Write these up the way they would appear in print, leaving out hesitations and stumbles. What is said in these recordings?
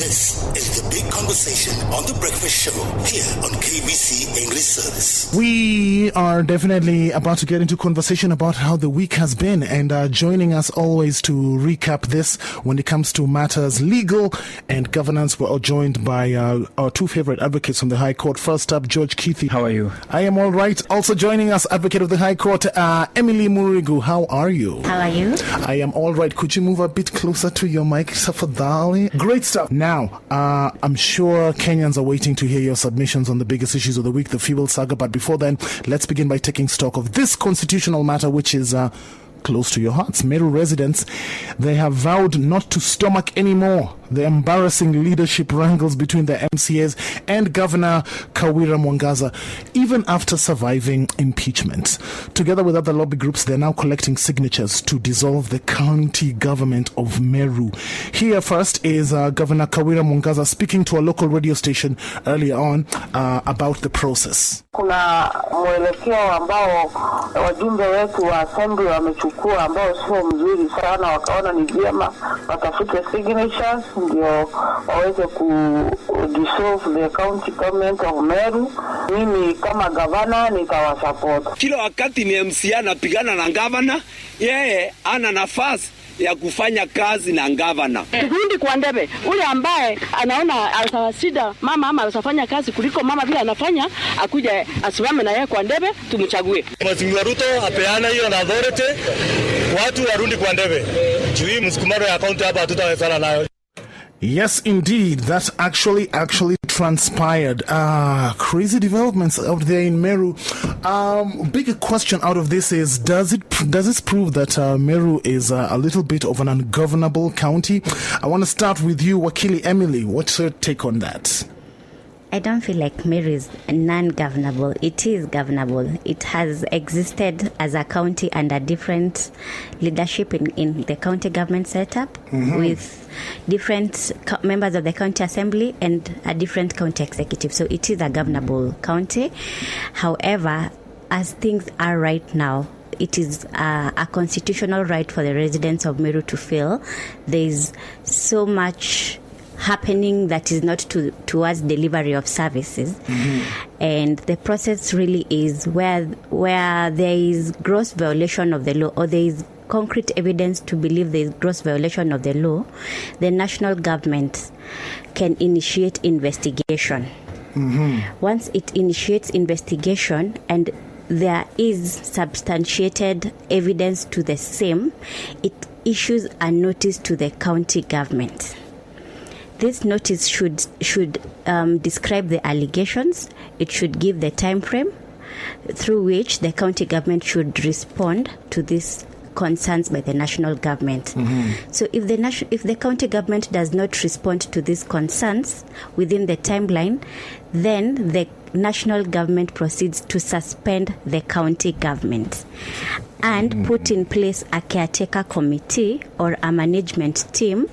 This is The Big Conversation on The Breakfast Show here on KBC English Service. We are definitely about to get into conversation about how the week has been, and joining us always to recap this when it comes to matters legal and governance, we're all joined by our two favorite advocates from the High Court. First up, George Keithy. How are you? I am all right. Also joining us, Advocate of the High Court, Emily Muriguh. How are you? How are you? I am all right. Could you move a bit closer to your mic, Safadali? Great stuff. Now, I'm sure Kenyans are waiting to hear your submissions on the biggest issues of the week, the fuel saga. But before then, let's begin by taking stock of this constitutional matter, which is close to your hearts. Meru residents, they have vowed not to stomach anymore the embarrassing leadership wrangles between the MCAs and Governor Kawira Mwangaza, even after surviving impeachment. Together with other lobby groups, they're now collecting signatures to dissolve the county government of Meru. Here first is Governor Kawira Mwangaza speaking to a local radio station earlier on about the process. Kuna mwelekeo ambao wajumbe wetu wa assembly wamechukua ambao sio mzuri sana, wakaona ni vyema watafute signatures ndio waweze dissolve the county government of Meru. Mimi kama governor nitawasupport. Kila wakati ni MCA anapigana na governor, yeye ana nafasi ya kufanya kazi na governor. Tukundi kwa ndebe, ule ambaye anaona atawasida mama ama atafanya kazi kuliko mama vile anafanya, akuja asimame na yeye kwa ndebe, tumchague. Mheshimiwa Ruto apeana hiyo na authority, watu warudi kwa ndebe. Juu msukumano ya county hapa hatutawezana nayo. Yes, indeed. That actually transpired. Crazy developments out there in Meru. Bigger question out of this is, does this prove that Meru is a little bit of an ungovernable county? I want to start with you, Wakili Emily. What's your take on that? I don't feel like Meru is non-governable. It is governable. It has existed as a county under different leadership in the county government setup, with different members of the county assembly and a different county executive. So it is a governable county. However, as things are right now, it is a constitutional right for the residents of Meru to feel there is so much happening that is not towards delivery of services, and the process really is where there is gross violation of the law, or there is concrete evidence to believe there is gross violation of the law, the national government can initiate investigation. Once it initiates investigation and there is substantiated evidence to the same, it issues a notice to the county government. This notice should describe the allegations. It should give the time frame through which the county government should respond to these concerns by the national government. So if the county government does not respond to these concerns within the timeline, then the national government proceeds to suspend the county government and put in place a caretaker committee or a management team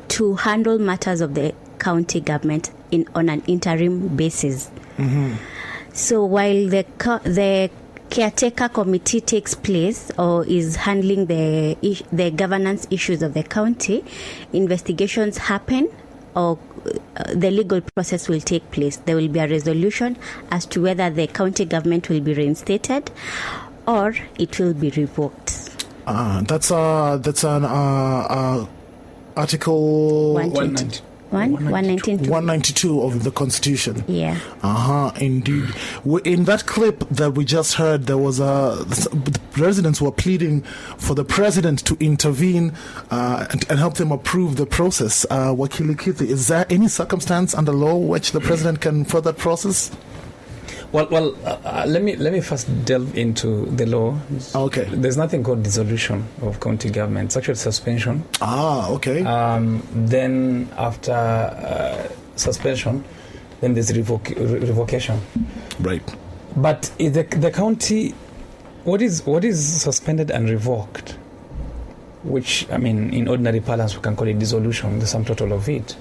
to handle matters of the county government on an interim basis. So while the caretaker committee takes place or is handling the governance issues of the county, investigations happen, or the legal process will take place. There will be a resolution as to whether the county government will be reinstated or it will be revoked. That's an Article 192 of the Constitution. Yeah. Indeed. In that clip that we just heard, there was the residents were pleading for the president to intervene and help them approve the process. Wakili Keithy, is there any circumstance under law which the president can further process? Well, let me first delve into the law. Okay. There's nothing called dissolution of county government. It's actually suspension. Okay. Then after suspension, then there's revocation. Right. But the county, what is suspended and revoked, which, I mean, in ordinary parlance we can call it dissolution, the sum total of it,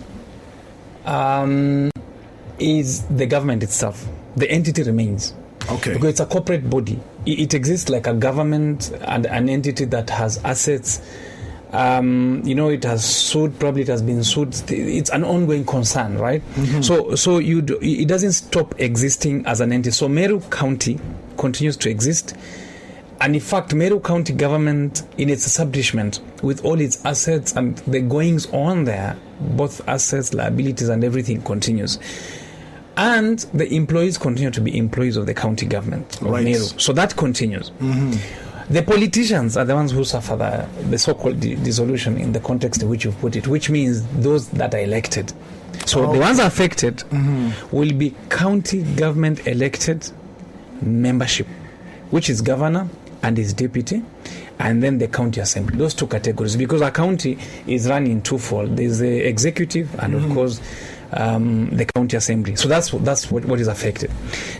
is the government itself. The entity remains. Okay. Because it's a corporate body. It exists like a government and an entity that has assets It has sued. Probably it has been sued. It's an ongoing concern, right? So it doesn't stop existing as an entity. So Meru County continues to exist, and in fact, Meru County government, in its establishment, with all its assets and the goings on there, both assets, liabilities, and everything continues. And the employees continue to be employees of the county government of Meru. So that continues. The politicians are the ones who suffer the so-called dissolution in the context in which you've put it, which means those that are elected. So the ones affected will be county government elected membership, which is governor and his deputy, and then the county assembly. Those two categories, because a county is run in twofold. There's the executive and of course the county assembly. So that's what is affected.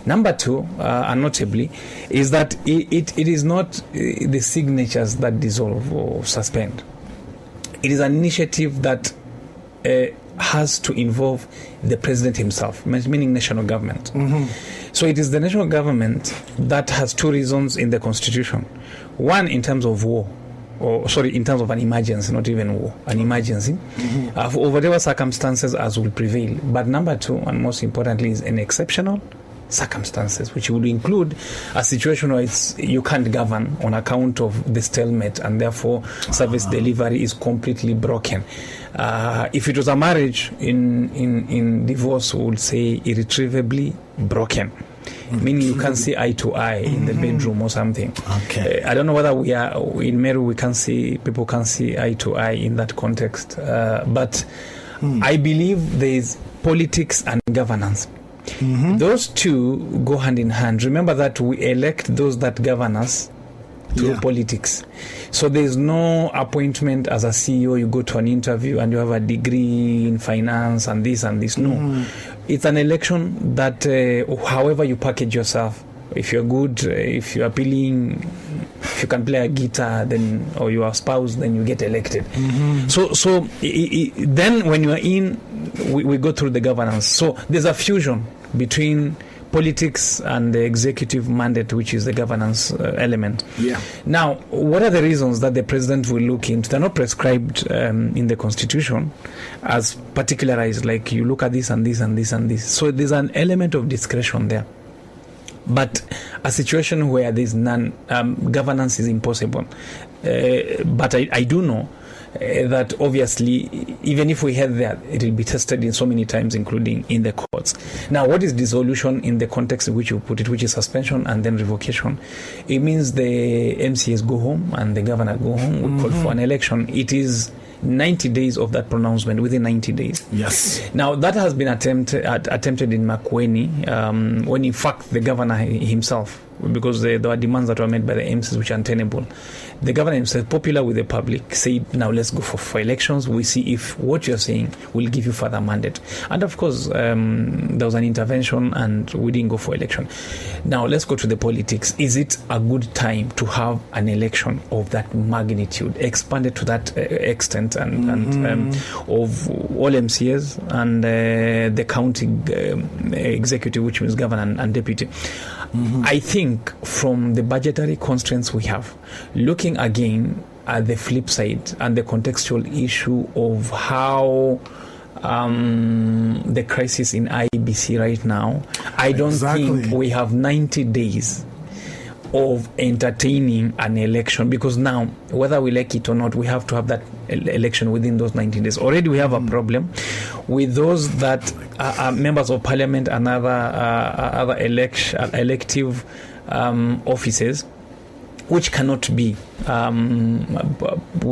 Number two, and notably, is that it is not the signatures that dissolve or suspend. It is an initiative that has to involve the president himself, meaning national government. So it is the national government that has two reasons in the constitution. One, in terms of war, in terms of an emergency, not even war, an emergency, for whatever circumstances as will prevail. But number two, and most importantly, is an exceptional circumstances, which would include a situation where you can't govern on account of the stalemate, and therefore service delivery is completely broken. If it was a marriage, in divorce, we would say irretrievably broken. Meaning you can't see eye to eye in the bedroom or something. I don't know whether we are in Meru. People can see eye to eye in that context. But I believe there is politics and governance. Those two go hand in hand. Remember that we elect those that govern us through politics. So there is no appointment as a CEO. You go to an interview and you have a degree in finance and this and this. No. It's an election that, however you package yourself, if you're good, if you're appealing, if you can play a guitar, then, or you are a spouse, then you get elected. So then when you are in, we go through the governance. So there's a fusion between politics and the executive mandate, which is the governance element. Now, what are the reasons that the president will look into? They're not prescribed in the constitution as particularized, like you look at this and this and this and this. So there's an element of discretion there. But a situation where there's none, governance is impossible. But I do know that obviously, even if we had that, it will be tested in so many times, including in the courts. Now, what is dissolution in the context in which you put it, which is suspension and then revocation? It means the MCAs go home and the governor go home. We call for an election. It is 90 days of that pronouncement, within 90 days. Yes. Now, that has been attempted in Makueni, when in fact the governor himself, because there were demands that were made by the MCs which are untenable. The governor himself, popular with the public, said, now let's go for elections. We see if what you're saying will give you further mandate. And of course, there was an intervention and we didn't go for election. Now, let's go to the politics. Is it a good time to have an election of that magnitude, expanded to that extent, and of all MCAs and the county executive, which means governor and deputy? I think from the budgetary constraints we have, looking again at the flip side and the contextual issue of how the crisis in IBC right now, I don't think we have 90 days of entertaining an election, because now, whether we like it or not, we have to have that election within those 90 days. Already we have a problem with those that are members of parliament and other elective offices, which cannot be. We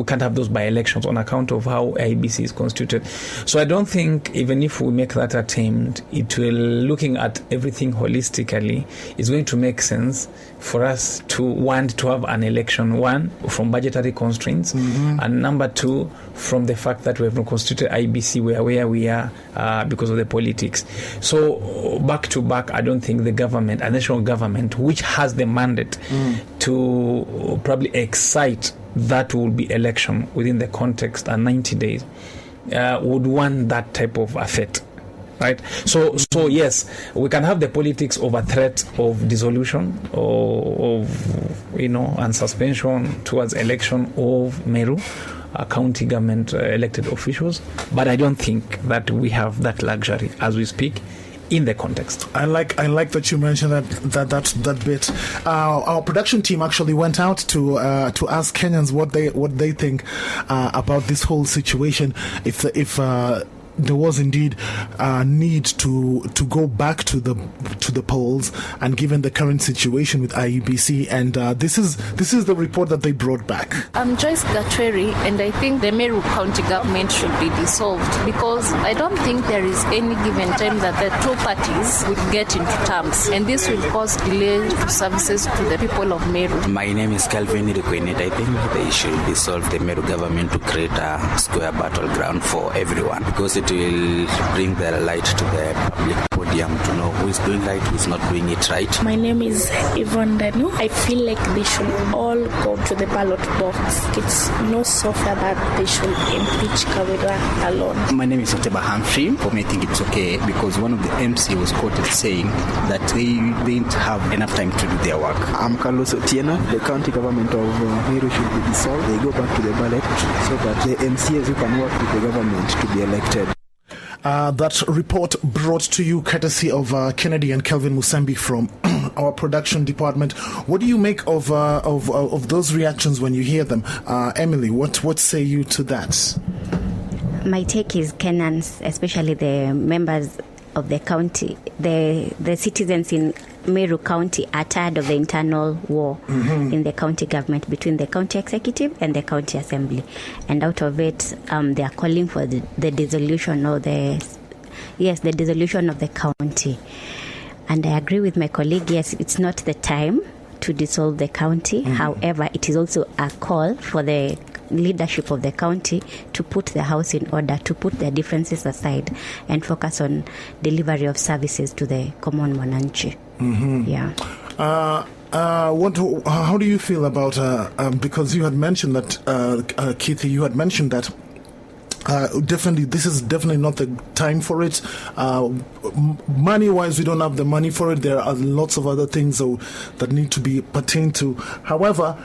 can't have those by-elections on account of how IBC is constituted. So I don't think, even if we make that attempt, it will, looking at everything holistically, is going to make sense for us to want to have an election, one, from budgetary constraints, and number two, from the fact that we have not constituted IBC where we are because of the politics. So back to back, I don't think the government, a national government, which has the mandate to probably excite that will be election within the context and 90 days, would want that type of effect. right? So yes, we can have the politics of a threat of dissolution or of, and suspension towards election of Meru county government elected officials, but I don't think that we have that luxury as we speak in the context. I like that you mentioned that bit. Our production team actually went out to ask Kenyans what they think about this whole situation. If there was indeed a need to go back to the polls, and given the current situation with IEBC, and this is the report that they brought back. I'm Joyce Gatweri, and I think the Meru County government should be dissolved, because I don't think there is any given time that the two parties will get into terms, and this will cause delay to services to the people of Meru. My name is Calvin Irikwinit. I think they should dissolve the Meru government to create a square battleground for everyone, because it will bring the light to the public podium to know who is doing right, who is not doing it right. My name is Yvonne Danu. I feel like they should all go to the ballot box. It's no so far that they should impeach Kawira alone. My name is Oteba Humphrey. For me, I think it's okay, because one of the MC was quoted saying that they didn't have enough time to do their work. I'm Carlos Otieno. The county government of Meru should be dissolved. They go back to the ballot so that the MCs who can work with the government to be elected. That report brought to you courtesy of Kennedy and Kelvin Musembi from our production department. What do you make of those reactions when you hear them? Emily, what say you to that? My take is Kenyans, especially the members of the county, the citizens in Meru County are tired of the internal war in the county government between the county executive and the county assembly, and out of it, they are calling for the dissolution of the dissolution of the county. And I agree with my colleague. Yes, it's not the time to dissolve the county. However, it is also a call for the leadership of the county to put the house in order, to put their differences aside and focus on delivery of services to the common mwananchi. Yeah. How do you feel about because you had mentioned that Keithy, you had mentioned that definitely this is definitely not the time for it. Money wise, we don't have the money for it. There are lots of other things that need to be pertained to. However,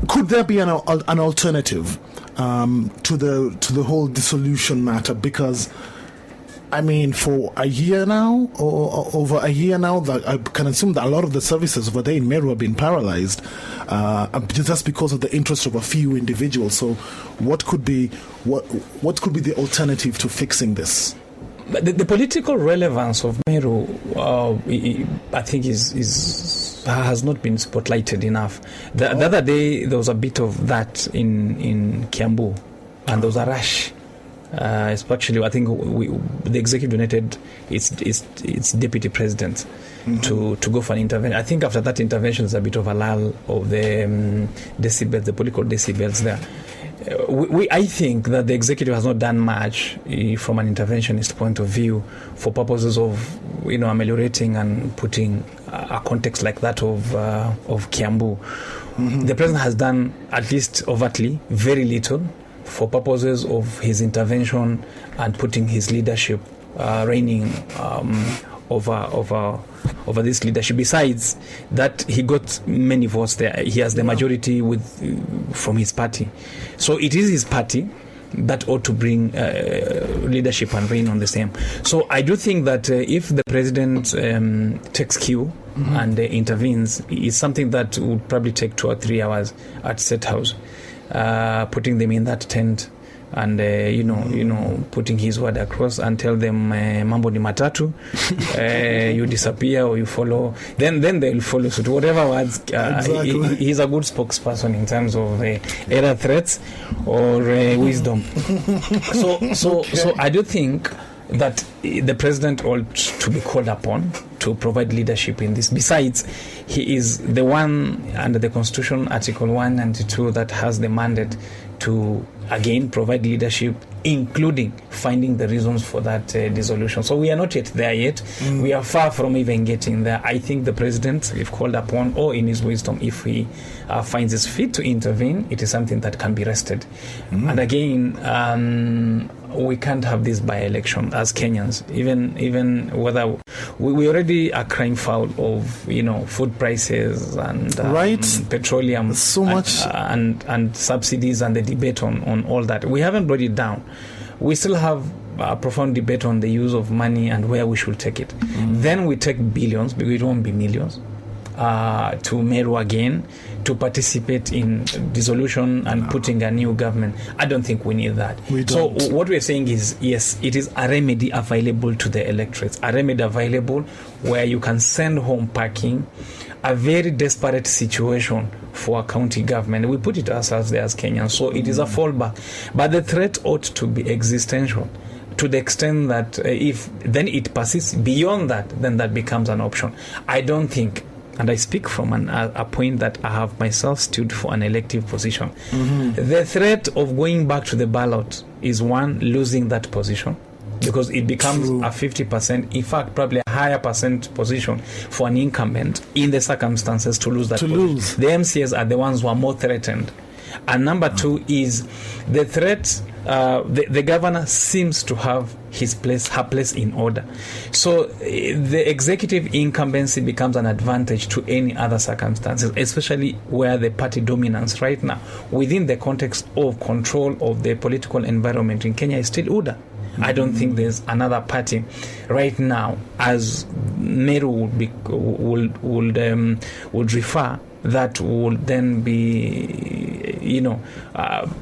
could there be an alternative to the whole dissolution matter? Because I mean, for a year now, or over a year now, that I can assume that a lot of the services over there in Meru have been paralyzed just because of the interest of a few individuals. So, what could be the alternative to fixing this? The political relevance of Meru, I think, has not been spotlighted enough. The other day, there was a bit of that in Kiambu, and there was a rush. Especially, I think the executive donated its deputy president to go for an intervention. I think after that intervention, there's a bit of a lull of the decibels, the political decibels there. I think that the executive has not done much from an interventionist point of view for purposes of ameliorating and putting a context like that of Kiambu. The president has done, at least overtly, very little for purposes of his intervention and putting his leadership reigning over this leadership. Besides that, he got many votes there. He has the majority from his party. So it is his party that ought to bring leadership and reign on the same. So I do think that if the president takes cue and intervenes, it's something that would probably take 2 or 3 hours at State House. Putting them in that tent and putting his word across and tell them mambo ni matatu, you disappear or you follow, then they'll follow suit. Whatever words, exactly. He's a good spokesperson in terms of either threats or wisdom. So I do think that the president ought to be called upon to provide leadership in this. Besides, he is the one under the Constitution, Article 1 and 2, that has the mandate to, again, provide leadership, including finding the reasons for that dissolution. So we are not yet there yet. We are far from even getting there. I think the president, if called upon, or in his wisdom, if he finds it fit to intervene, it is something that can be rested. And again, we can't have this by-election as Kenyans, even whether we already are crying foul of food prices and petroleum, so much and subsidies and the debate on all that. We haven't brought it down. We still have a profound debate on the use of money and where we should take it. Then we take billions, because it won't be millions, to Meru again to participate in dissolution and putting a new government. I don't think we need that. So what we're saying is, yes, it is a remedy available to the electorates, a remedy available where you can send home packing a very desperate situation for a county government. We put it ourselves there as Kenyans, so it is a fallback. But the threat ought to be existential, to the extent that if then it persists beyond that, then that becomes an option. I don't think, and I speak from a point that I have myself stood for an elective position. The threat of going back to the ballot is, one, losing that position, because it becomes a 50%, in fact, probably a higher percent position for an incumbent in the circumstances to lose that position. The MCAs are the ones who are more threatened. And number two is the threat. The governor seems to have her place in order. So the executive incumbency becomes an advantage to any other circumstances, especially where the party dominance right now, within the context of control of the political environment in Kenya, is still UDA. I don't think there's another party right now, as Meru would refer, that would then be,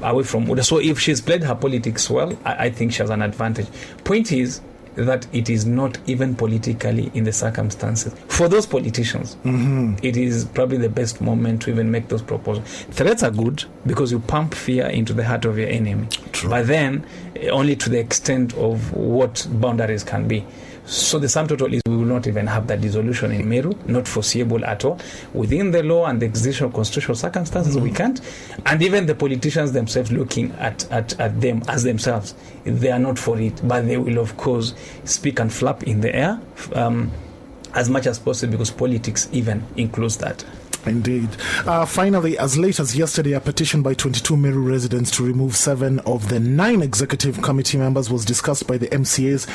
away from UDA. So if she's played her politics well, I think she has an advantage. Point is that it is not even politically in the circumstances. For those politicians, it is probably the best moment to even make those proposals. Threats are good because you pump fear into the heart of your enemy. True. But then, only to the extent of what boundaries can be. So the sum total is we will not even have that dissolution in Meru, not foreseeable at all. Within the law and the existing constitutional circumstances, we can't. And even the politicians themselves, looking at them as themselves, they are not for it. But they will, of course, speak and flap in the air as much as possible, because politics even includes that. Indeed. Finally, as late as yesterday, a petition by 22 Meru residents to remove 7 of the 9 executive committee members was discussed by the MCAs.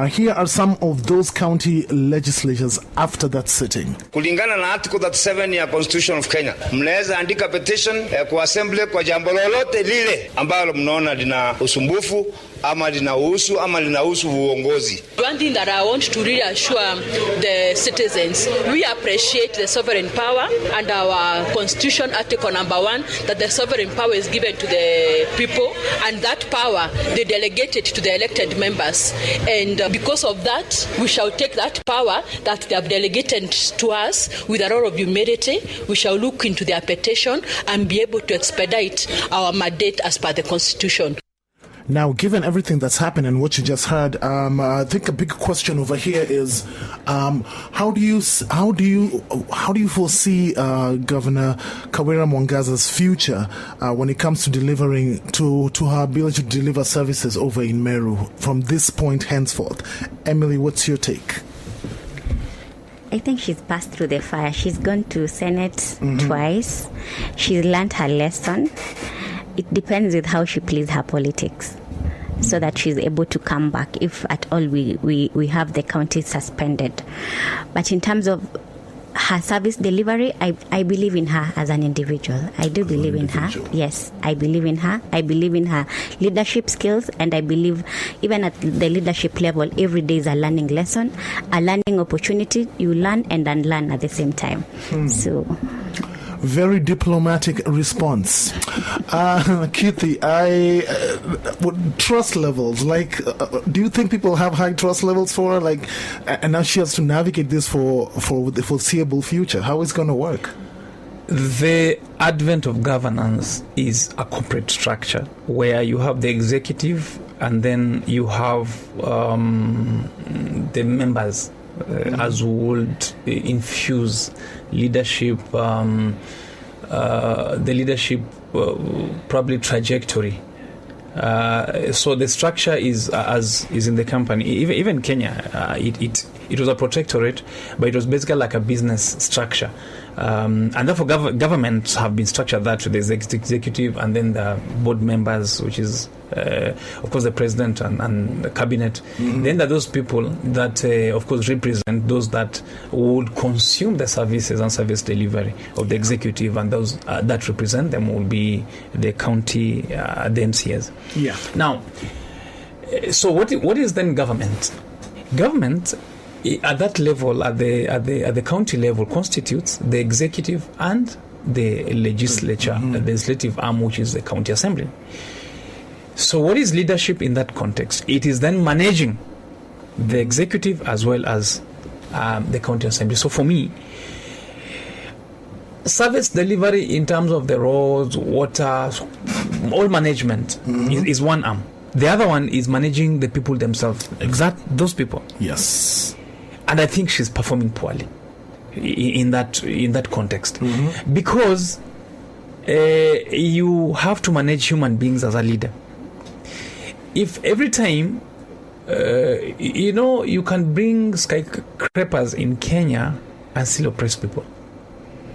Here are some of those county legislatures after that sitting. Kulingana na article 37 ya Constitution of Kenya, mnaweza andika petition kwa assembly kwa jambo lolote lile ambalo mnaona lina usumbufu ama linahusu ama linahusu uongozi. One thing that I want to reassure the citizens, we appreciate the sovereign power and our Constitution Article number 1, that the sovereign power is given to the people, and that power they delegate it to the elected members. And because of that, we shall take that power that they have delegated to us with a lot of humility. We shall look into their petition and be able to expedite our mandate as per the Constitution. Now, given everything that's happened and what you just heard, I think a big question over here is, how do you foresee Governor Kawira Mwangaza's future when it comes to delivering to her ability to deliver services over in Meru from this point henceforth? Emily, what's your take? I think she's passed through the fire. She's gone to Senate twice. She's learned her lesson. It depends with how she plays her politics, so that she's able to come back if at all we have the county suspended. But in terms of her service delivery, I believe in her as an individual. I do believe in her. Yes, I believe in her. I believe in her leadership skills, and I believe even at the leadership level, every day is a learning lesson, a learning opportunity. You learn and unlearn at the same time. So... Very diplomatic response. Kirti, trust levels, do you think people have high trust levels for her? And now she has to navigate this for the foreseeable future. How is it going to work? The advent of governance is a corporate structure where you have the executive and then you have the members as would infuse leadership, the leadership probably trajectory. So the structure is as is in the company. Even Kenya, it was a protectorate, but it was basically like a business structure. And therefore governments have been structured that to the executive and then the board members, which is of course the president and the cabinet. Then there are those people that of course represent those that would consume the services and service delivery of the executive, and those that represent them will be the county, the MCAs. Yeah. Now, so what is then government? Government at that level, at the county level, constitutes the executive and the legislature, the legislative arm, which is the county assembly. So what is leadership in that context? It is then managing the executive as well as the county assembly. So for me, service delivery in terms of the roads, water, all management is one arm. The other one is managing the people themselves. Those people. Yes. And I think she's performing poorly in that context, because you have to manage human beings as a leader. If every time you can bring skyscrapers in Kenya and still oppress people,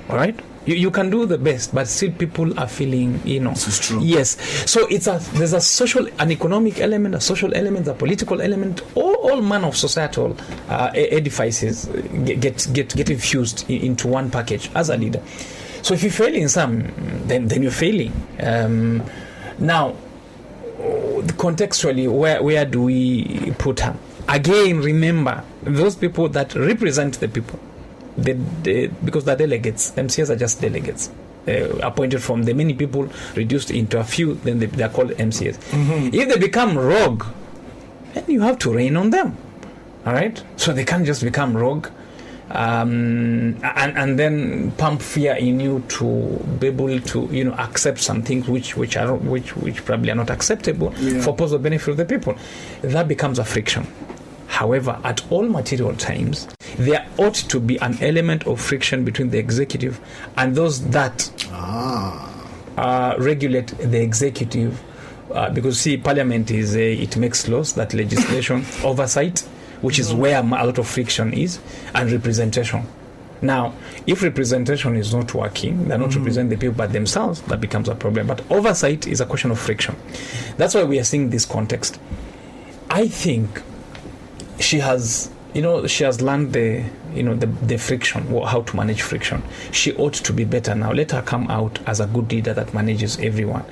all right? You can do the best, but still people are feeling, This is true. Yes. So there's a social, an economic element, a social element, a political element, all manner of societal edifices get infused into one package as a leader. So if you fail in some, then you're failing. Now, contextually, where do we put her? Again, remember, those people that represent the people, because they're delegates, MCAs are just delegates, appointed from the many people, reduced into a few, then they're called MCAs. If they become rogue, then you have to rein on them, all right? So they can't just become rogue and then pump fear in you to be able to accept some things which probably are not acceptable for possible benefit of the people. That becomes a friction. However, at all material times, there ought to be an element of friction between the executive and those that regulate the executive, because Parliament is it makes laws, that legislation, oversight, which is where a lot of friction is, and representation. Now, if representation is not working, they're not representing the people but themselves, that becomes a problem. But oversight is a question of friction. That's why we are seeing this context. I think she has learned the friction, how to manage friction. She ought to be better now. Let her come out as a good leader that manages everyone.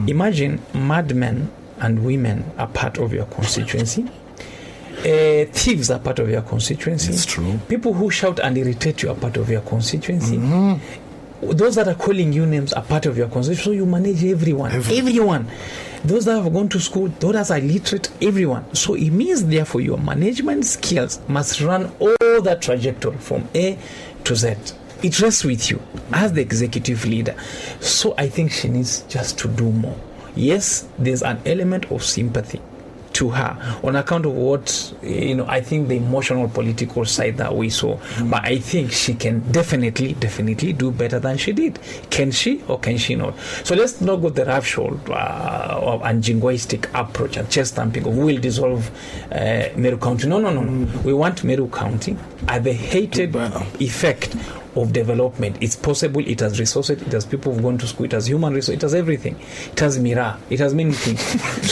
Imagine madmen and women are part of your constituency. Thieves are part of your constituency. It's true. People who shout and irritate you are part of your constituency. Those that are calling you names are part of your constituency. So you manage everyone. Those that have gone to school, those that are illiterate, everyone. So it means, therefore, your management skills must run all that trajectory from A to Z. It rests with you as the executive leader. So I think she needs just to do more. Yes, there's an element of sympathy to her on account of what I think the emotional political side that we saw, but I think she can definitely do better than she did. Can she or can she not? So let's not go the roughshod and jingoistic approach and chest stamping of we'll dissolve Meru County. No. We want Meru County at the hated effect of development. It's possible, it has resources, it has people who've gone to school, it has human resources, it has everything, it has Mira, it has many things.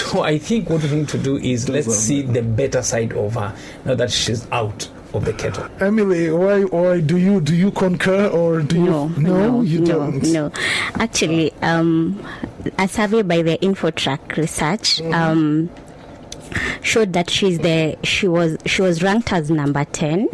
So I think what we need to do is let's see the better side of her now that she's out of the kettle. Emily, why do you concur, or do you don't? No, actually, a survey by the Infotrack Research showed that she was ranked as number 10.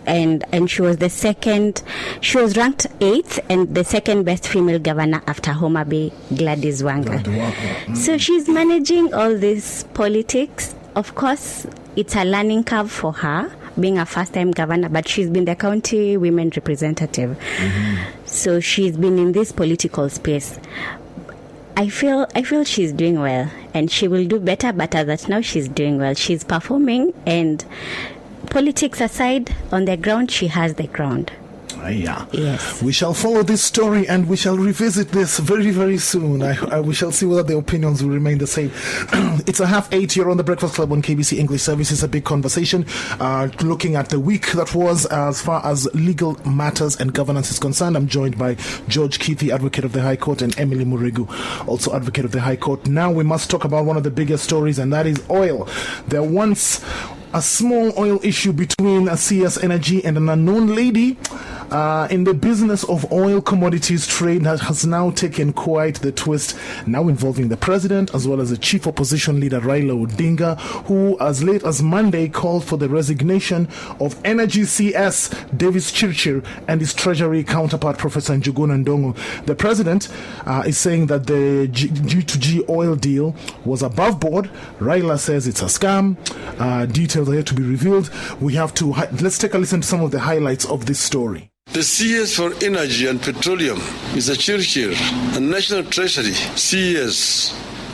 And she was ranked 8th and the second best female governor after Homa Bay, Gladys Wanga. So she's managing all this politics. Of course, it's a learning curve for her, being a first-time governor, but she's been the county women representative. So she's been in this political space. I feel she's doing well, and she will do better, but as at now, she's doing well. She's performing, and politics aside, on the ground, she has the ground. Yeah. Yes. We shall follow this story and we shall revisit this very, very soon. We shall see whether the opinions will remain the same. It's 8:30 here on the Breakfast Club on KBC English Service. It's a big conversation looking at the week that was as far as legal matters and governance is concerned. I'm joined by George Keithy, Advocate of the High Court, and Emily Muriguh, also Advocate of the High Court. Now we must talk about one of the biggest stories, and that is oil. There once a small oil issue between CS Energy and an unknown lady in the business of oil commodities trade has now taken quite the twist, now involving the president as well as the chief opposition leader Raila Odinga, who as late as Monday called for the resignation of Energy CS Davis Chirchir and his treasury counterpart Professor Njuguna Ndongo. The president is saying that the G2G oil deal was above board. Raila says it's a scam. Details are yet to be revealed. Let's take a listen to some of the highlights of this story. The CS for Energy and Petroleum, Mr. Chirchir, and National Treasury, CS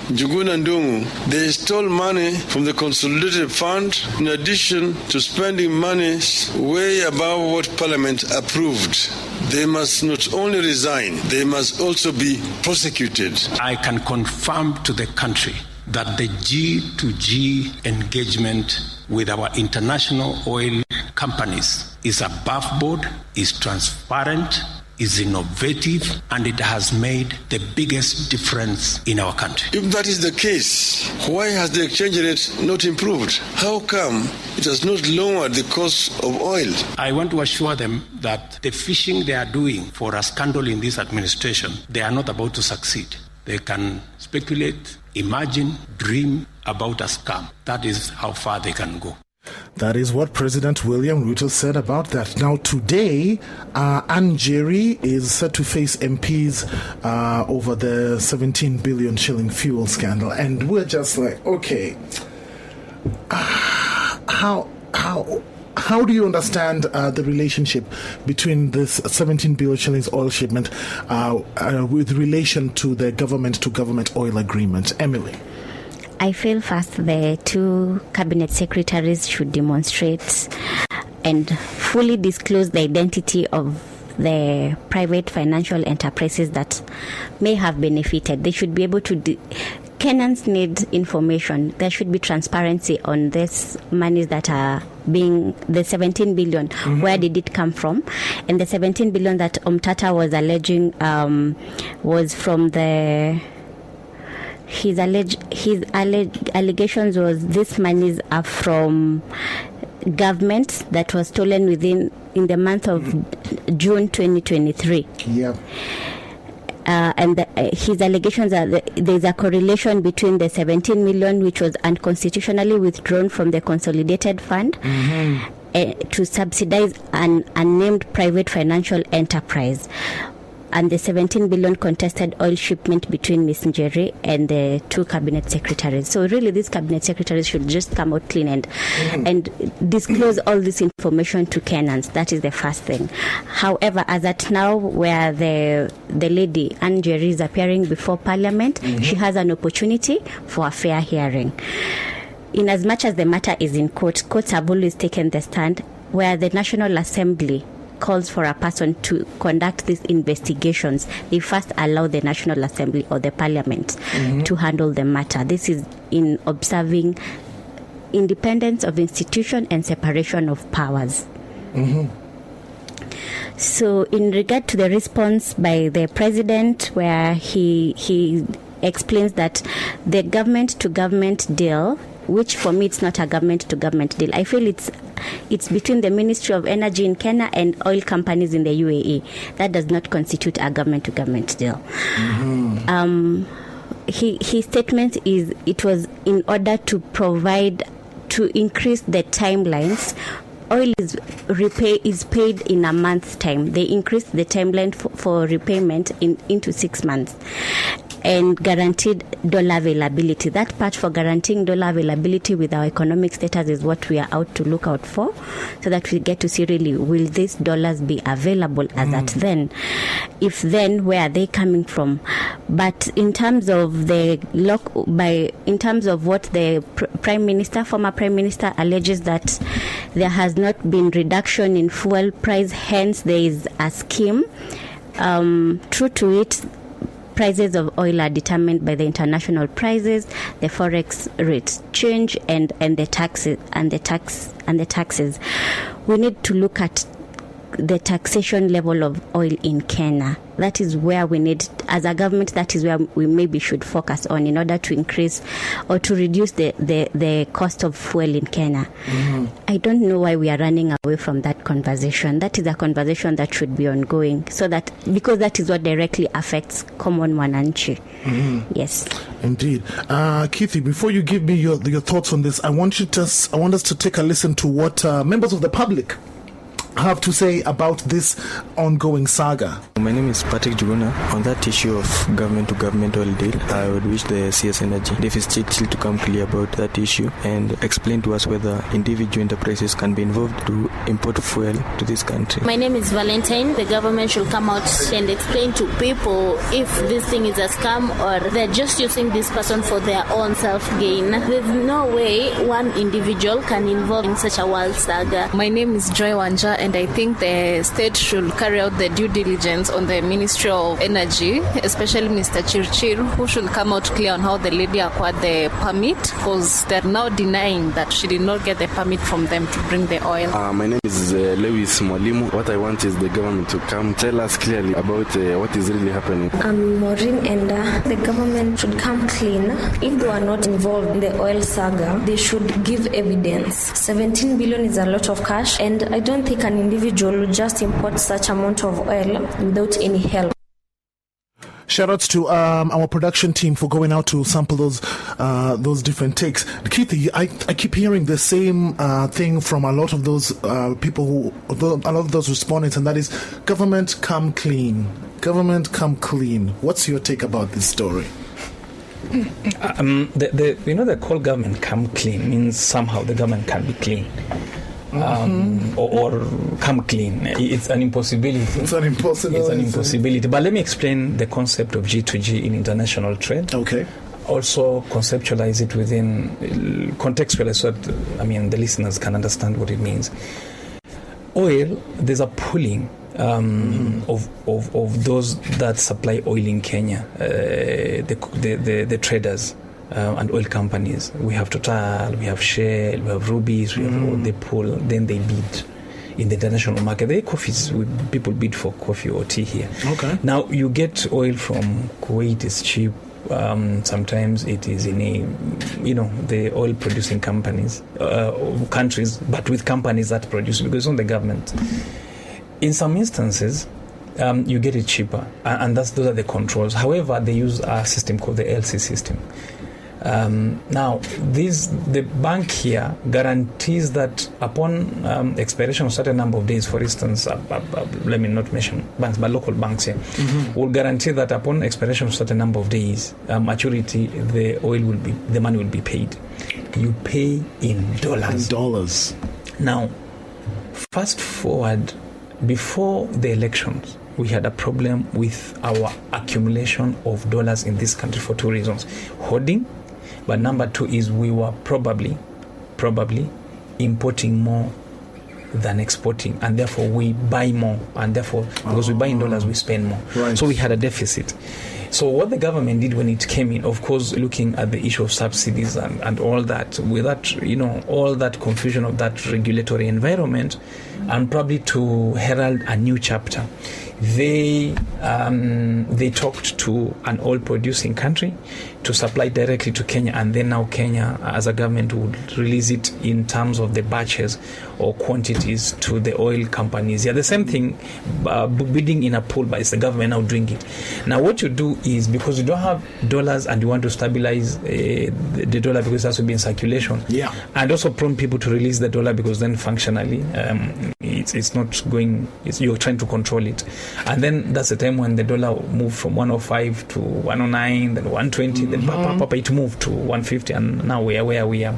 Njuguna Ndongo, they stole money from the Consolidated Fund in addition to spending money way above what Parliament approved. They must not only resign, they must also be prosecuted. I can confirm to the country that the G2G engagement with our international oil companies is above board, is transparent, is innovative, and it has made the biggest difference in our country. If that is the case, why has the exchange rate not improved? How come it has not lowered the cost of oil? I want to assure them that the fishing they are doing for a scandal in this administration, they are not about to succeed. They can speculate, imagine, dream about a scam. That is how far they can go. That is what President William Ruto said about that. Now today, Ann Jerry is set to face MPs over the 17 billion shilling fuel scandal. And we're just like, okay, how do you understand the relationship between this 17 billion shillings oil shipment with relation to the government-to-government oil agreement? Emily? I feel first the two cabinet secretaries should demonstrate and fully disclose the identity of the private financial enterprises that may have benefited. They should be able to Kenyans need information. There should be transparency on this monies that are being the 17 billion. Where did it come from? And the 17 billion that Omtata was alleging was from the... His allegations was these monies are from government that was stolen in the month of June 2023. Yeah. And his allegations are there's a correlation between the 17 million, which was unconstitutionally withdrawn from the Consolidated Fund, to subsidize an unnamed private financial enterprise, and the 17 billion contested oil shipment between Ms. Njeri and the two cabinet secretaries. So really, these cabinet secretaries should just come out clean and disclose all this information to Kenyans. That is the first thing. However, as at now, where the lady Ann Njeri is appearing before Parliament, she has an opportunity for a fair hearing. In as much as the matter is in court, courts have always taken the stand where the National Assembly calls for a person to conduct these investigations, they first allow the National Assembly or the Parliament to handle the matter. This is in observing independence of institution and separation of powers. So in regard to the response by the president, where he explains that the government-to-government deal, which for me it's not a government-to-government deal. I feel it's between the Ministry of Energy in Kenya and oil companies in the UAE. That does not constitute a government-to-government deal. His statement is it was in order to increase the timelines. Oil is paid in a month's time. They increased the timeline for repayment into 6 months. and guaranteed dollar availability. That part for guaranteeing dollar availability with our economic status is what we are out to look out for, so that we get to see really, will these dollars be available as at then? If then, where are they coming from? But in terms of in terms of what the former Prime Minister alleges, that there has not been reduction in fuel price, hence there is a scheme. True to it, prices of oil are determined by the international prices, the forex rates change, and the taxes. We need to look at the taxation level of oil in Kenya. That is where we need, as a government, that is where we maybe should focus on in order to increase or to reduce the cost of fuel in Kenya. I don't know why we are running away from that conversation. That is a conversation that should be ongoing, because that is what directly affects common wananchi. Yes, indeed. Kithi, before you give me your thoughts on this, I want us to take a listen to what members of the public have to say about this ongoing saga. My name is Patrick Juguna. On that issue of government to government oil deal, I would wish the CS Energy deficit to come clear about that issue and explain to us whether individual enterprises can be involved to import fuel to this country. My name is Valentine. The government should come out and explain to people if this thing is a scam or they're just using this person for their own self-gain. There's no way one individual can involve in such a wild saga. My name is Joy Wanja, and I think the state should carry out the due diligence on the Ministry of Energy, especially Mr. Chirchir, who should come out clear on how the lady acquired the permit, because they're now denying that she did not get the permit from them to bring the oil. My name is Lewis Mwalimu. What I want is the government to come tell us clearly about what is really happening. I'm Maureen Enda. The government should come clean. If they are not involved in the oil saga, they should give evidence. 17 billion is a lot of cash, and I don't think an individual will just import such amount of oil without any help. Shout outs to our production team for going out to sample those different takes. Kithi, I keep hearing the same thing from a lot of those people a lot of those respondents, and that is government come clean. Government come clean. What's your take about this story? The call government come clean means somehow the government can be clean. Or come clean. It's an impossibility. It's an impossibility. But let me explain the concept of G2G in international trade. Okay. Also conceptualize it contextualize so that, the listeners can understand what it means. Oil, there's a pooling of those that supply oil in Kenya, the traders. And oil companies. We have Total, we have Shell, we have Rubies, we have all the pool. Then they bid in the international market. There are coffees, people bid for coffee or tea here. Okay. Now you get oil from Kuwait, it's cheap. Sometimes it is in the oil producing countries, but with companies that produce, because it's not the government. In some instances, you get it cheaper, and those are the controls. However, they use a system called the LC system. Now, the bank here guarantees that upon expiration of a certain number of days, for instance, let me not mention banks, but local banks here, will guarantee that upon expiration of a certain number of days, maturity, the money will be paid. You pay in dollars. Now, fast forward, before the elections, we had a problem with our accumulation of dollars in this country for two reasons: hoarding, but number two is we were probably importing more than exporting, and therefore we buy more, and therefore because we buy in dollars we spend more. Right. So we had a deficit. So what the government did when it came in, of course, looking at the issue of subsidies and all that, with that, all that confusion of that regulatory environment, and probably to herald a new chapter, they talked to an oil-producing country to supply directly to Kenya, and then now Kenya, as a government, would release it in terms of the batches or quantities to the oil companies. Yeah, the same thing, bidding in a pool, but it's the government now doing it. Now, what you do is, because you don't have dollars and you want to stabilize the dollar because it has to be in circulation, and also prompt people to release the dollar because then functionally it's not going. You're trying to control it, and then that's the time when the dollar moved from 105 to 109, then 120, then it moved to 150, and now we are where we are.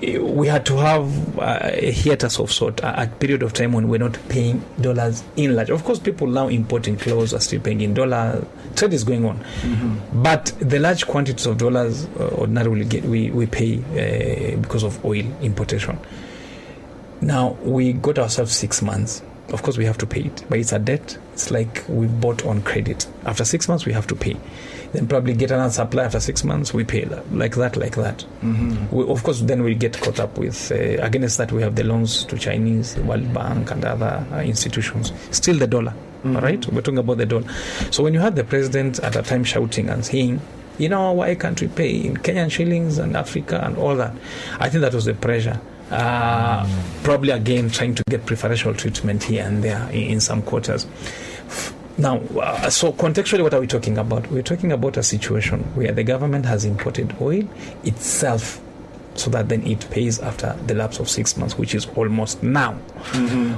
We had to have a hiatus of sort, a period of time when we're not paying dollars in large. Of course, people now importing clothes are still paying in dollar. Trade is going on, but the large quantities of dollars ordinarily we pay because of oil importation. Now we got ourselves 6 months. Of course, we have to pay it, but it's a debt. It's like we bought on credit. After 6 months, we have to pay. Then probably get another supply after 6 months, we pay like that. Of course, then we get caught up with, against that we have the loans to Chinese, World Bank and other institutions. Still the dollar, all right? We're talking about the dollar. So when you had the president at a time shouting and saying, why can't we pay in Kenyan shillings and Africa and all that? I think that was the pressure. Probably again trying to get preferential treatment here and there in some quarters. Now, so contextually, what are we talking about? We're talking about a situation where the government has imported oil itself so that then it pays after the lapse of 6 months, which is almost now.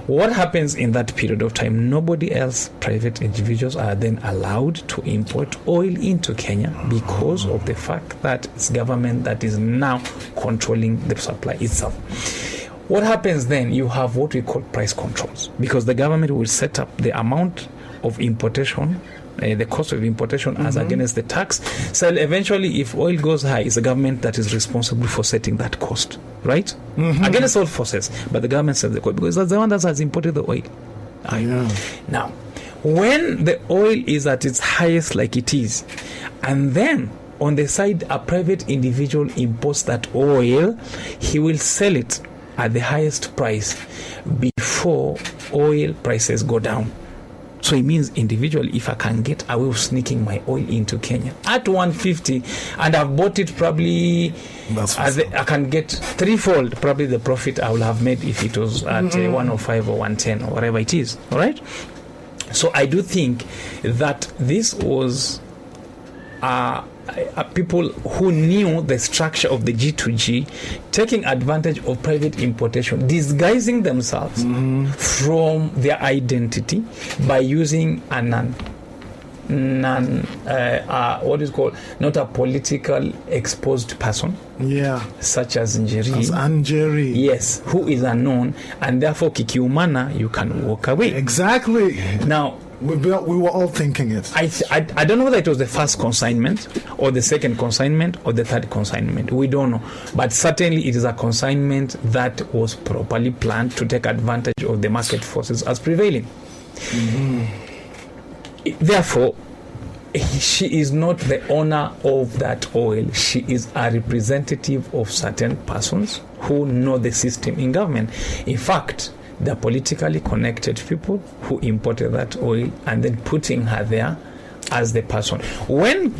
What happens in that period of time? Nobody else, private individuals, are then allowed to import oil into Kenya because of the fact that it's government that is now controlling the supply itself. What happens then? You have what we call price controls, because the government will set up the amount of importation, the cost of importation as against the tax. So eventually, if oil goes high, it's the government that is responsible for setting that cost, right? Against all forces, but the government sets the cost because that's the one that has imported the oil. Now, when the oil is at its highest like it is, and then on the side a private individual imports that oil, he will sell it at the highest price before oil prices go down. So it means individually, if I can get away with sneaking my oil into Kenya at 150 and I've bought it probably, I can get threefold probably the profit I will have made if it was at 105 or 110 or whatever it is. All right. So I do think that this was people who knew the structure of the G2G taking advantage of private importation, disguising themselves from their identity by using a what is called not a political exposed person, such as Njeri, yes, who is unknown, and therefore kikiumana you can walk away. Exactly. Now we were all thinking it. I don't know whether it was the first consignment or the second consignment or the third consignment. We don't know. But certainly it is a consignment that was properly planned to take advantage of the market forces as prevailing. Therefore, she is not the owner of that oil. She is a representative of certain persons who know the system in government. In fact, the politically connected people who imported that oil and then putting her there as the person. When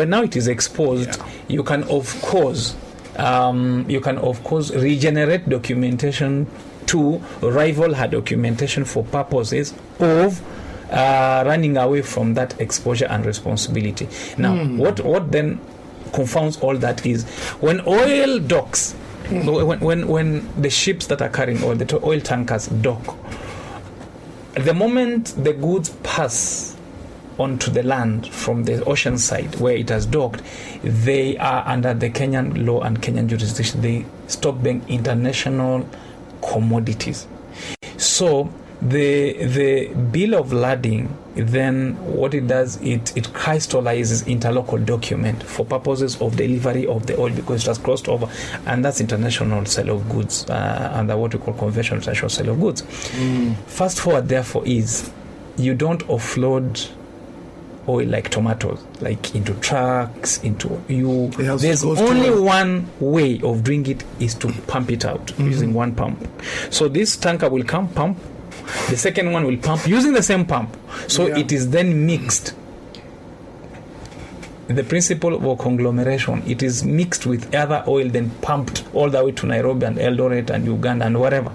now it is exposed, you can of course regenerate documentation to rival her documentation for purposes of running away from that exposure and responsibility. Now, what then confounds all that is when oil docks. When the ships that are carrying oil, the oil tankers dock, the moment the goods pass onto the land from the ocean side where it has docked, they are under the Kenyan law and Kenyan jurisdiction. They stop being international commodities. So the bill of lading, then what it does, it crystallizes interlocal document for purposes of delivery of the oil because it has crossed over, and that's international sale of goods under what we call conventional international sale of goods. Fast forward, therefore, is you don't offload oil like tomatoes, like into trucks, into you. There's only one way of doing it is to pump it out using one pump. So this tanker will come pump. The second one will pump using the same pump. So it is then mixed. The principle of conglomeration, it is mixed with other oil, then pumped all the way to Nairobi and Eldoret and Uganda and whatever.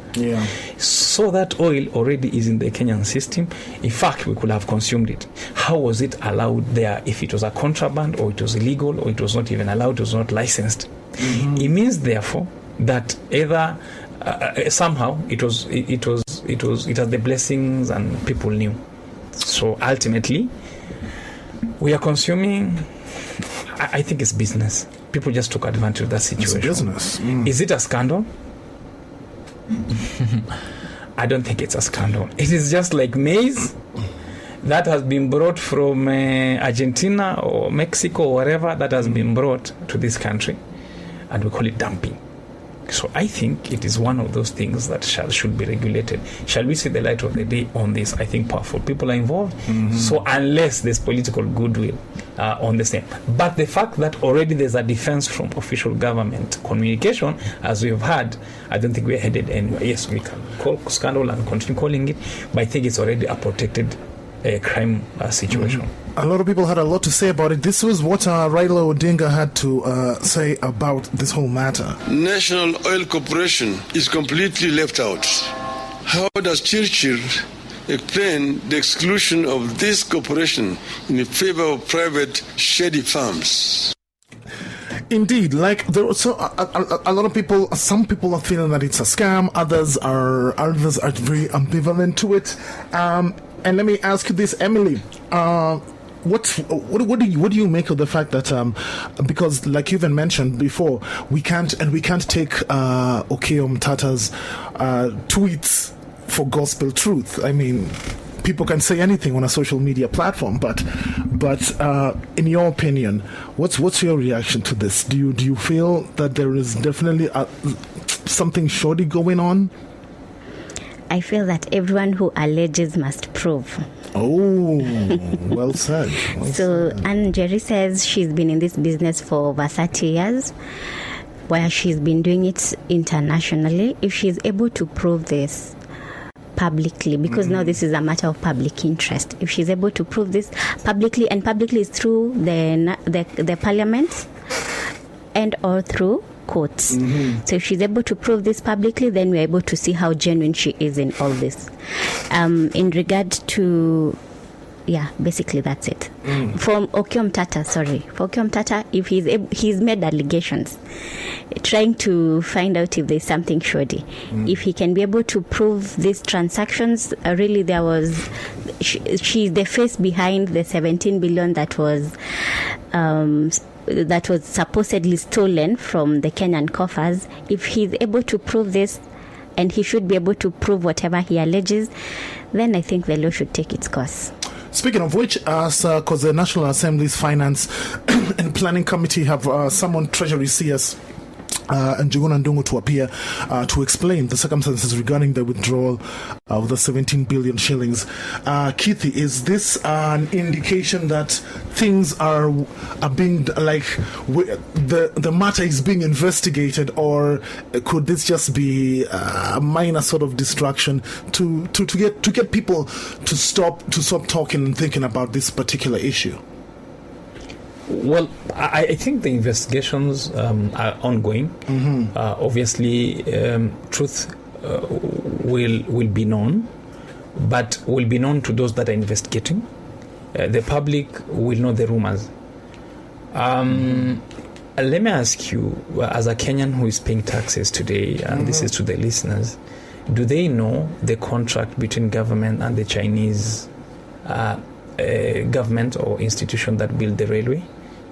So that oil already is in the Kenyan system. In fact, we could have consumed it. How was it allowed there if it was a contraband or it was illegal or it was not even allowed, it was not licensed? It means, therefore, that either somehow it has the blessings and people knew. So ultimately, we are consuming. I think it's business. People just took advantage of that situation. It's business. Is it a scandal? I don't think it's a scandal. It is just like maize that has been brought from Argentina or Mexico or wherever that has been brought to this country, and we call it dumping. So I think it is one of those things that should be regulated. Shall we see the light of the day on this? I think powerful people are involved. So unless there's political goodwill on the same. But the fact that already there's a defense from official government communication, as we've had, I don't think we're headed anywhere. Yes, we can call scandal and continue calling it, but I think it's already a protected crime situation. A lot of people had a lot to say about it. This was what Raila Odinga had to say about this whole matter. National Oil Corporation is completely left out. How does Churchill explain the exclusion of this corporation in favor of private shady firms? Indeed, like there are a lot of people. Some people are feeling that it's a scam. Others are very ambivalent to it. And let me ask you this, Emily. What do you make of the fact that because, like you even mentioned before, we can't take Okiya Omtatah's tweets for gospel truth. I mean, people can say anything on a social media platform, but in your opinion, what's your reaction to this? Do you feel that there is definitely something shoddy going on? I feel that everyone who alleges must prove. Oh, well said. Anne Jerry says she's been in this business for over 30 years, where she's been doing it internationally. If she's able to prove this publicly, because now this is a matter of public interest, if she's able to prove this publicly, and publicly is through the parliament and or through courts. So if she's able to prove this publicly, then we're able to see how genuine she is in all this. In regard to, basically that's it. For Okiya Omtatah, if he's made allegations, trying to find out if there's something shoddy. If he can be able to prove these transactions, really she's the face behind the 17 billion that was supposedly stolen from the Kenyan coffers. If he's able to prove this, and he should be able to prove whatever he alleges, then I think the law should take its course. Speaking of which, because the National Assembly's Finance and Planning Committee have summoned Treasury CS and Njuguna Ndung'u to appear to explain the circumstances regarding the withdrawal of the 17 billion shillings. Kithi, is this an indication that things are being, like, the matter is being investigated, or could this just be a minor sort of distraction to get people to stop talking and thinking about this particular issue? Well, I think the investigations are ongoing. Obviously, truth will be known, but will be known to those that are investigating. The public will know the rumors. Let me ask you, as a Kenyan who is paying taxes today, and this is to the listeners, do they know the contract between government and the Chinese government or institution that built the railway?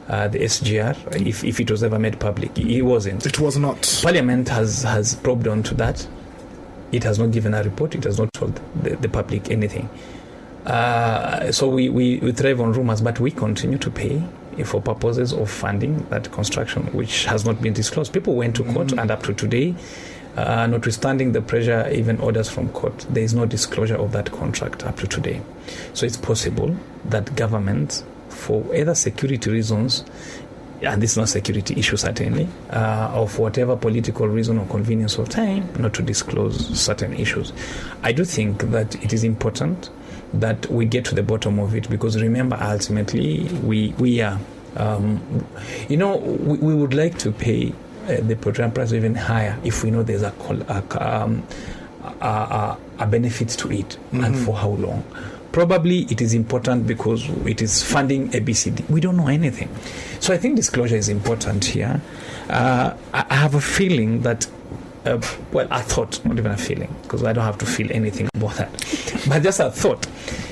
The SGR, if it was ever made public. It wasn't. It was not. Parliament has probed onto that. It has not given a report. It has not told the public anything. So we thrive on rumors, but we continue to pay for purposes of funding that construction, which has not been disclosed. People went to court, and up to today, notwithstanding the pressure, even orders from court, there is no disclosure of that contract up to today. So it's possible that government, for either security reasons, and this is not a security issue certainly, or for whatever political reason or convenience of time, not to disclose certain issues. I do think that it is important that we get to the bottom of it, because remember, ultimately, we are, we would like to pay the petroleum price even higher if we know there's a benefit to it, and for how long. Probably it is important because it is funding ABCD. We don't know anything. So I think disclosure is important here. I have a feeling that a thought, not even a feeling, because I don't have to feel anything about that, but just a thought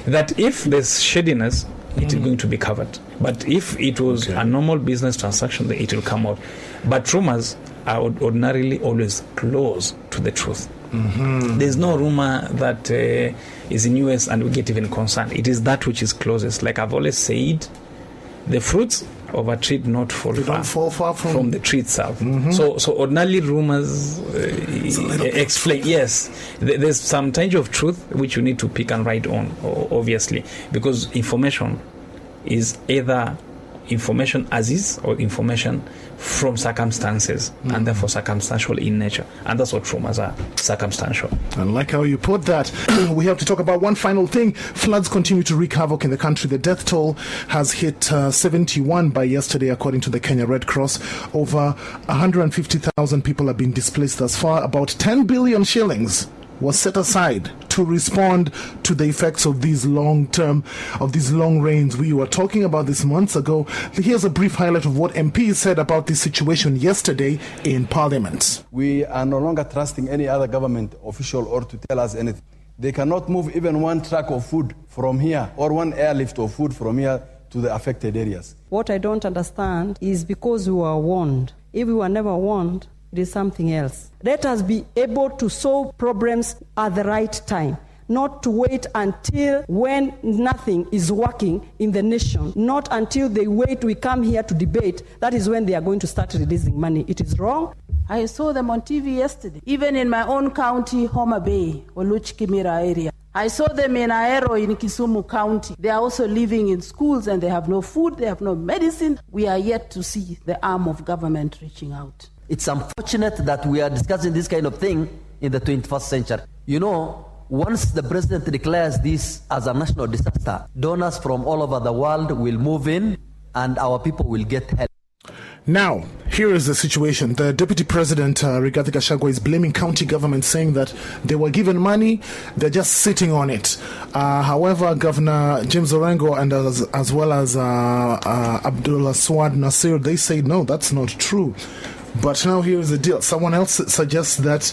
that if there's shadiness, it is going to be covered. But if it was a normal business transaction, then it will come out. But rumors are ordinarily always close to the truth. There's no rumor that is in US and we get even concerned. It is that which is closest. Like I've always said, the fruits of a tree not fall far from the tree itself. So ordinarily rumors explain. Yes, there's some tinge of truth which you need to pick and write on, obviously, because information is either information as is or information from circumstances, and therefore circumstantial in nature. And that's what rumors are, circumstantial. I like how you put that. We have to talk about one final thing. Floods continue to wreak havoc in the country. The death toll has hit 71 by yesterday, according to the Kenya Red Cross. Over 150,000 people have been displaced thus far. About 10 billion shillings was set aside to respond to the effects of these long rains. We were talking about this months ago. Here's a brief highlight of what MPs said about this situation yesterday in Parliament. We are no longer trusting any other government official or to tell us anything. They cannot move even one truck of food from here or one airlift of food from here to the affected areas. What I don't understand is because we were warned. If we were never warned, it is something else. Let us be able to solve problems at the right time, not to wait until when nothing is working in the nation, not until they wait, we come here to debate. That is when they are going to start releasing money. It is wrong. I saw them on TV yesterday, even in my own county, Homa Bay, Oluch Kimira area. I saw them in Ahero in Kisumu County. They are also living in schools and they have no food, they have no medicine. We are yet to see the arm of government reaching out. It's unfortunate that we are discussing this kind of thing in the 21st century. You know, once the president declares this as a national disaster, donors from all over the world will move in and our people will get help. Now, here is the situation. The Deputy President, Rigathi Gachagua, is blaming county government, saying that they were given money, they're just sitting on it. However, Governor James Orengo and as well as Abdullah Swad Nasir, they say, no, that's not true. But now here's the deal. Someone else suggests that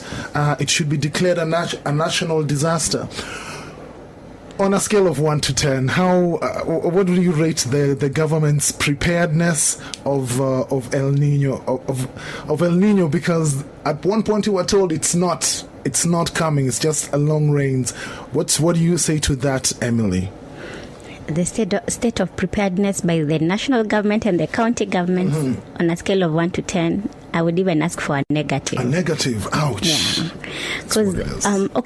it should be declared a national disaster. On a scale of 1 to 10, what do you rate the government's preparedness of El Nino of El Nino? Because at one point you were told it's not coming. It's just a long rains. What do you say to that, Emily? The state of preparedness by the national government and the county governments on a scale of 1 to 10, I would even ask for a negative. A negative? Ouch. Because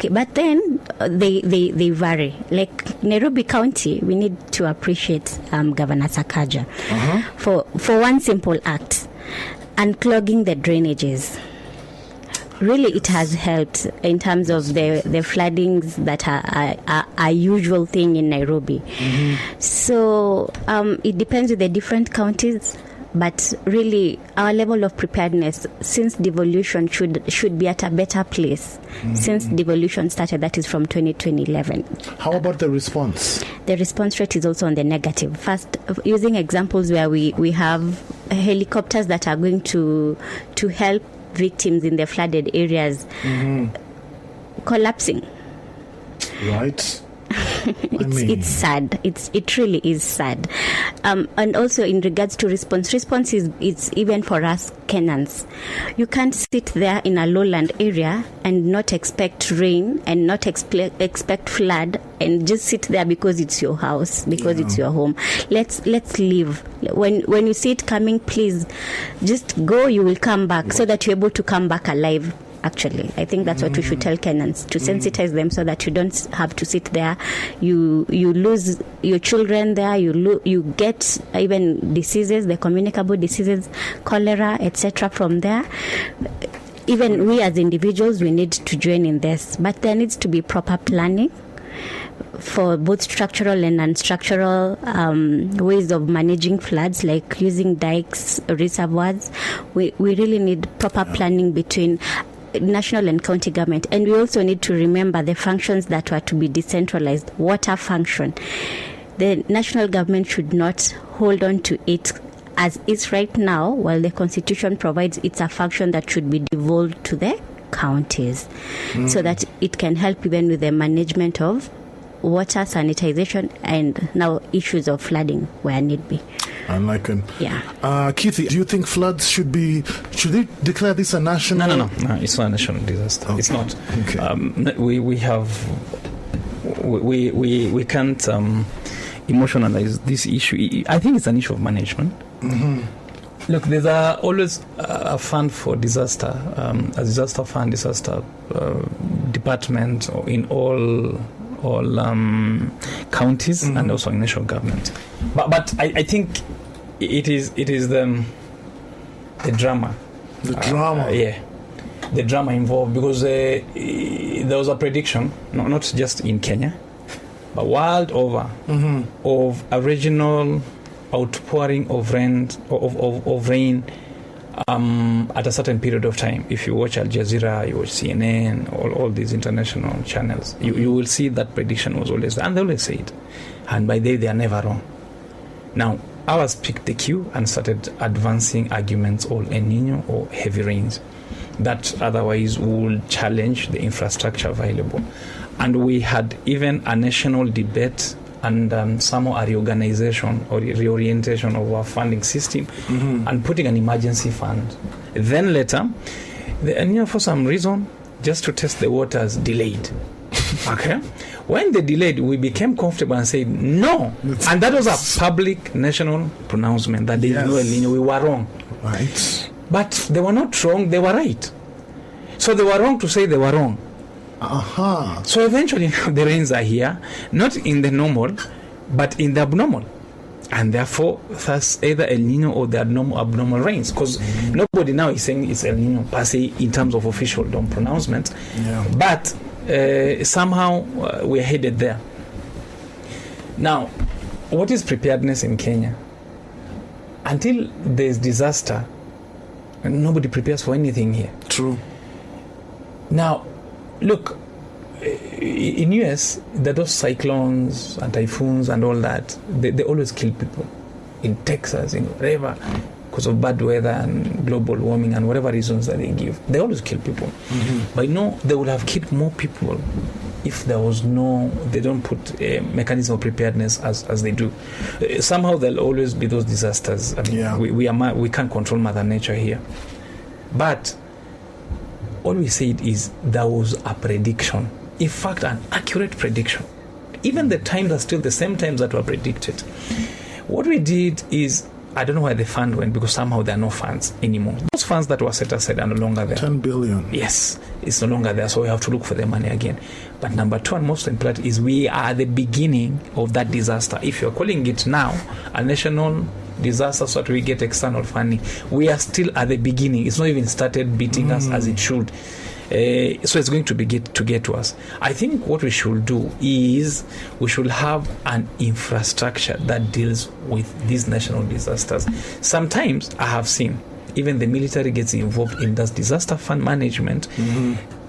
but then they vary. Like Nairobi County, we need to appreciate Governor Sakaja for one simple act, unclogging the drainages. Really, it has helped in terms of the floodings that are a usual thing in Nairobi. So it depends with the different counties, but really our level of preparedness since devolution should be at a better place. Since devolution started, that is from 2011. How about the response? The response rate is also on the negative. First, using examples where we have helicopters that are going to help victims in the flooded areas collapsing. Right. It's sad. It really is sad. And also in regards to response is it's even for us Kenyans. You can't sit there in a lowland area and not expect rain and not expect flood and just sit there because it's your house, because it's your home. Let's live. When you see it coming, please just go. You will come back so that you're able to come back alive. Actually, I think that's what we should tell Kenyans, to sensitize them so that you don't have to sit there. You lose your children there. You get even diseases, the communicable diseases, cholera, etc. from there. Even we as individuals, we need to join in this, but there needs to be proper planning for both structural and non-structural ways of managing floods, like using dikes, reservoirs. We really need proper planning between national and county government. And we also need to remember the functions that were to be decentralized. Water function. The national government should not hold on to it as is right now, while the constitution provides it's a function that should be devolved to the counties so that it can help even with the management of water, sanitization, and now issues of flooding where need be. I like it. Yeah. Keithy, do you think floods should they declare this a national? No, it's not a national disaster. Okay. It's not. Okay. We can't emotionalize this issue. I think it's an issue of management. Mm-hmm. Look, there's always a fund for disaster, a disaster fund, disaster department in all counties and also in national government. But I think it is the drama. The drama. Yeah. The drama involved, because there was a prediction, not just in Kenya, but world over, of a regional outpouring of rain at a certain period of time. If you watch Al Jazeera, you watch CNN, all these international channels, you will see that prediction was always there, and they always say it. And by they are never wrong. Now, ours picked the queue and started advancing arguments or El Nino or heavy rains that otherwise would challenge the infrastructure available. And we had even a national debate and somehow a reorganization or reorientation of our funding system and putting an emergency fund. Then later, the El Nino, for some reason, just to test the waters, delayed. Okay? When they delayed, we became comfortable and said no. And that was a public national pronouncement that there is no El Nino. We were wrong. Right. But they were not wrong, they were right. So they were wrong to say they were wrong. So eventually the rains are here, not in the normal, but in the abnormal. And therefore, that's either El Nino or the abnormal rains, because nobody now is saying it's El Nino per se in terms of official pronouncement. Yeah. But somehow we're headed there. Now, what is preparedness in Kenya? Until there's disaster, nobody prepares for anything here. True. Now, look, in US, there are those cyclones and typhoons and all that. They always kill people. In Texas, in wherever, because of bad weather and global warming and whatever reasons that they give, they always kill people. But they would have killed more people if there was they don't put a mechanism of preparedness as they do. Somehow there'll always be those disasters. I mean, we can't control Mother Nature here. But all we said is there was a prediction. In fact, an accurate prediction. Even the times are still the same times that were predicted. What we did is, I don't know where the fund went, because somehow there are no funds anymore. Those funds that were set aside are no longer there. 10 billion. Yes, it's no longer there, so we have to look for the money again. But number two, and most important, is we are the beginning of that disaster. If you're calling it now a national disaster so that we get external funding, we are still at the beginning. It's not even started beating us as it should. So it's going to get to us. I think what we should do is we should have an infrastructure that deals with these national disasters. Sometimes I have seen even the military gets involved in this disaster fund management,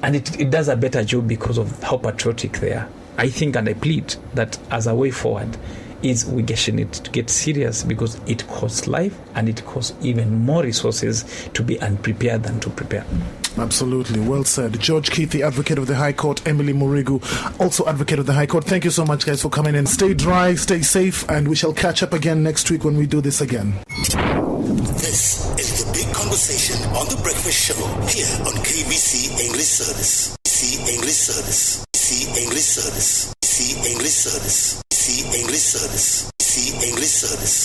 and it does a better job because of how patriotic they are. I think, and I plead that as a way forward is we need to get serious, because it costs life and it costs even more resources to be unprepared than to prepare. Absolutely. Well said. George Keithy, advocate of the High Court. Emily Muriguh, also advocate of the High Court. Thank you so much, guys, for coming in. Stay dry, stay safe, and we shall catch up again next week when we do this again. This is The Big Conversation on The Breakfast Show here on KBC English Service. English Service. English Service. English Service. English Service. English Service.